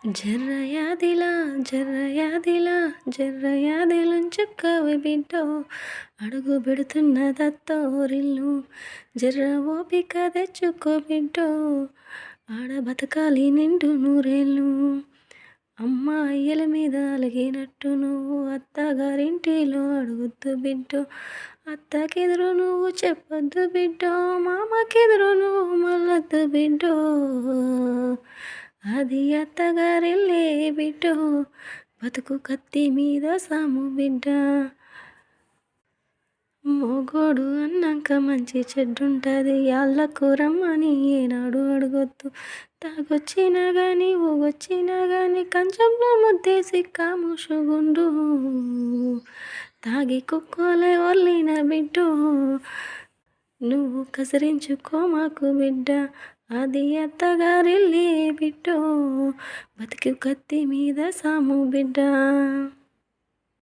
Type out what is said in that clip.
జర్రయాదిలా జర్రయాదిలా జర్రయాదిలుంచుక్కవి బిడ్డో అడుగు పెడుతున్నదత్తోరిల్లు జర్ర ఓపిక తెచ్చుకో బిడ్డో ఆడ బతకాలి నిండు నూరేళ్ళు అమ్మాయిల మీద అలిగినట్టు నువ్వు అత్తగారింటిలో అడుగుద్దు బిడ్డో అత్తకెదురు నువ్వు చెప్పొద్దు బిడ్డో మామకెదురు నువ్వు మల్లొద్దు బిడ్డో అది అత్తగారిల్లే బిడ్డో బతుకు కత్తి మీద సాము బిడ్డ మొగోడు అన్నాక మంచి చెడ్డుంటది యాళ్ళకు రమ్మని ఏనాడు అడగొద్దు తాగొచ్చినా గాని ఊగొచ్చినా గాని కంచంలో ముద్దేసి కాముషుగుండు తాగి కుక్కోలే ఒర్లిన బిడ్డో నువ్వు కసరించుకో మాకు బిడ్డ అది అత్తగారిల్లే బిడ్డో బతికి కత్తి మీద సాము బిడ్డ.